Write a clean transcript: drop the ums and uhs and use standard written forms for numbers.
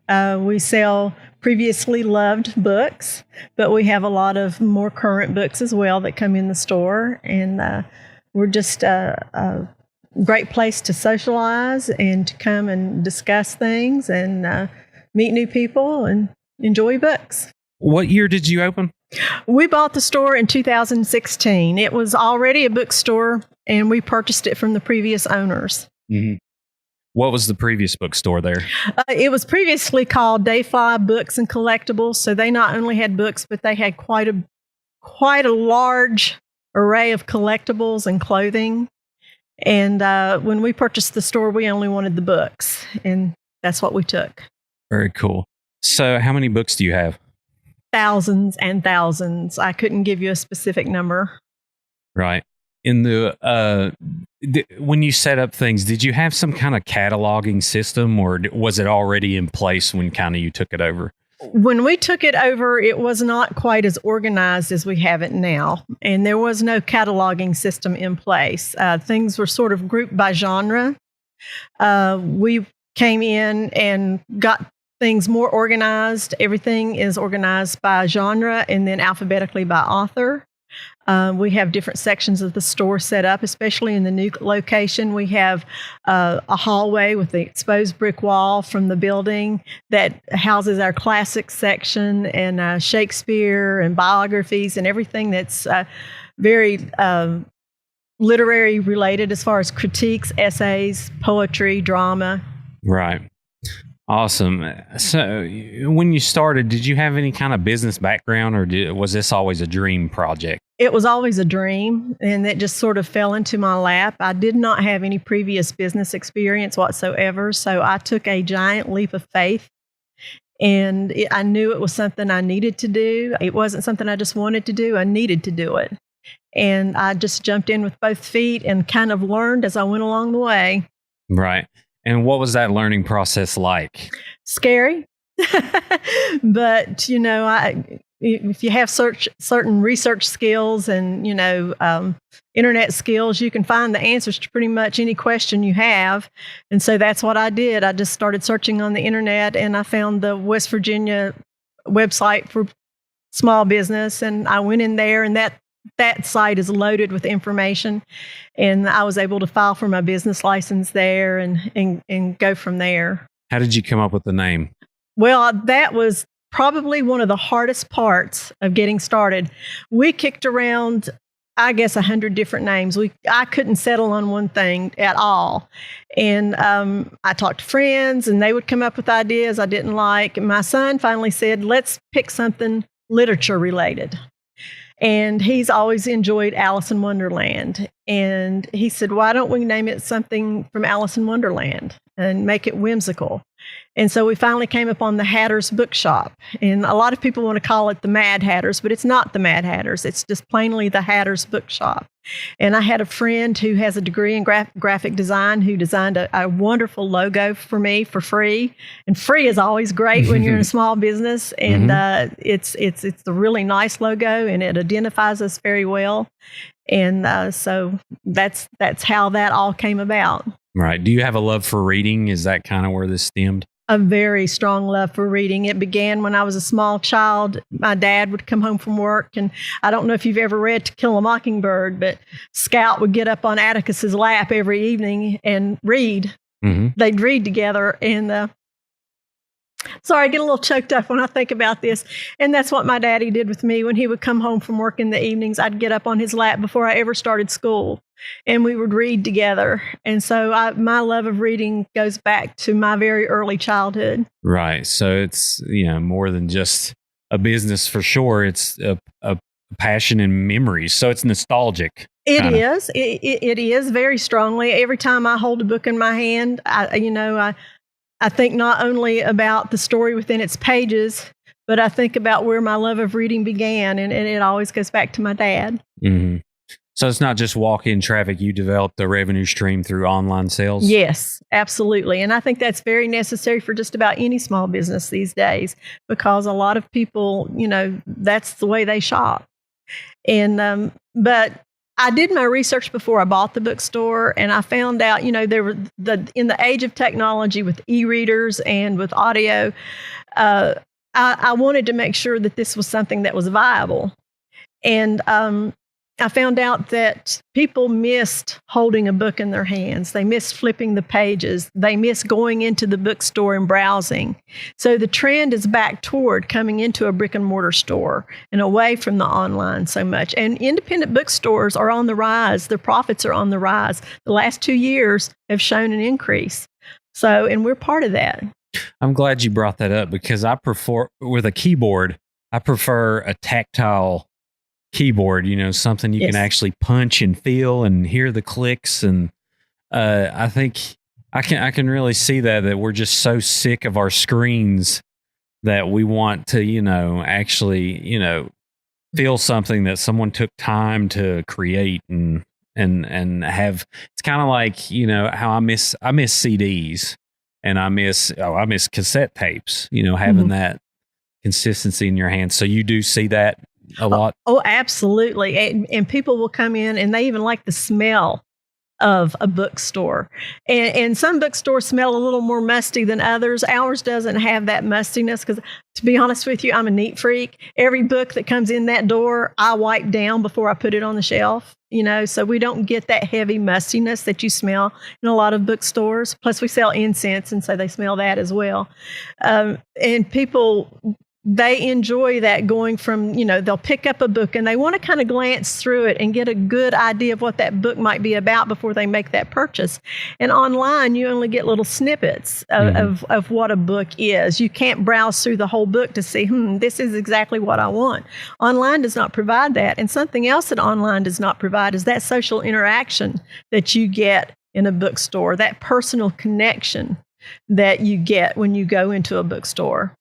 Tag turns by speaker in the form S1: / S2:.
S1: We sell previously loved books, but we have a lot of more current books as well that come in the store. And we're just a great place to socialize and to come and discuss things and meet new people and enjoy books.
S2: What year did you open?
S1: We bought the store in 2016. It was already a bookstore, and we purchased it from the previous owners.
S2: Mm-hmm. What was the previous bookstore there?
S1: It was previously called Dayfly Books and Collectibles. So they not only had books, but they had quite a large array of collectibles and clothing. And when we purchased the store, we only wanted the books, and that's what we took.
S2: Very cool. So how many books do you have?
S1: Thousands and thousands. I couldn't give you a specific number.
S2: Right. In the when you set up things, did you have some kind of cataloging system, or was it already in place when kind of you took it over?
S1: When we took it over, it was not quite as organized as we have it now, and there was no cataloging system in place. Things were sort of grouped by genre. We came in and got things more organized. Everything is organized by genre and then alphabetically by author. We have different sections of the store set up, especially in the new location. We have a hallway with the exposed brick wall from the building that houses our classics section and Shakespeare and biographies and everything that's very literary related as far as critiques, essays, poetry, drama.
S2: Right. Awesome. So when you started, did you have any kind of business background, or was this always a dream project?
S1: It was always a dream, and it just sort of fell into my lap. I did not have any previous business experience whatsoever, so I took a giant leap of faith, and I knew it was something I needed to do. It wasn't something I just wanted to do. I needed to do it. And I just jumped in with both feet and kind of learned as I went along the way.
S2: Right. And what was that learning process like?
S1: Scary. But, if you have certain research skills and, internet skills, you can find the answers to pretty much any question you have. And so that's what I did. I just started searching on the internet, and I found the West Virginia website for small business. And I went in there, and that site is loaded with information, and I was able to file for my business license there and go from there.
S2: How did you come up with the name?
S1: Well, that was probably one of the hardest parts of getting started. We kicked around, I guess, 100 different names. I couldn't settle on one thing at all. And I talked to friends, and they would come up with ideas I didn't like. And my son finally said, let's pick something literature related. And he's always enjoyed Alice in Wonderland. And he said, why don't we name it something from Alice in Wonderland and make it whimsical? And so we finally came upon the Hatter's Bookshop. And a lot of people want to call it the Mad Hatters, but it's not the Mad Hatters. It's just plainly the Hatter's Bookshop. And I had a friend who has a degree in graphic design who designed a wonderful logo for me for free. And free is always great when you're in a small business. And it's a really nice logo, and it identifies us very well. And so that's how that all came about.
S2: Right. Do you have a love for reading? Is that kind of where this stemmed?
S1: A very strong love for reading. It began when I was a small child. My dad would come home from work, and I don't know if you've ever read To Kill a Mockingbird, but Scout would get up on Atticus's lap every evening and read. Mm-hmm. They'd read together, and sorry, I get a little choked up when I think about this. And that's what my daddy did with me. When he would come home from work in the evenings, I'd get up on his lap before I ever started school, and we would read together. And so my love of reading goes back to my very early childhood.
S2: Right. So it's, more than just a business for sure. It's a passion and memories. So it's nostalgic.
S1: It is. It is very strongly. Every time I hold a book in my hand, I think not only about the story within its pages, but I think about where my love of reading began, and it always goes back to my dad.
S2: Mm-hmm. So it's not just walk-in traffic. You developed a revenue stream through online sales?
S1: Yes, absolutely. And I think that's very necessary for just about any small business these days, because a lot of people, that's the way they shop. And but I did my research before I bought the bookstore, and I found out, there were in the age of technology with e-readers and with audio, I wanted to make sure that this was something that was viable. And I found out that people missed holding a book in their hands. They missed flipping the pages. They missed going into the bookstore and browsing. So the trend is back toward coming into a brick and mortar store and away from the online so much. And independent bookstores are on the rise. Their profits are on the rise. The last 2 years have shown an increase. So, and we're part of that.
S2: I'm glad you brought that up, because I prefer, with a keyboard, I prefer a tactile keyboard, something you can actually punch and feel and hear the clicks. And I think I can really see that we're just so sick of our screens that we want to, actually, feel something that someone took time to create and have. It's kind of like, how I miss CDs, and I miss cassette tapes, having that consistency in your hands. So you do see that a lot?
S1: Oh, absolutely. And people will come in and they even like the smell of a bookstore. And some bookstores smell a little more musty than others. Ours doesn't have that mustiness because, to be honest with you, I'm a neat freak. Every book that comes in that door, I wipe down before I put it on the shelf. So we don't get that heavy mustiness that you smell in a lot of bookstores. Plus, we sell incense, and so they smell that as well. And people, they enjoy that, going from, they'll pick up a book and they want to kind of glance through it and get a good idea of what that book might be about before they make that purchase. And online, you only get little snippets of what a book is. You can't browse through the whole book to see, this is exactly what I want. Online does not provide that. And something else that online does not provide is that social interaction that you get in a bookstore, that personal connection that you get when you go into a bookstore.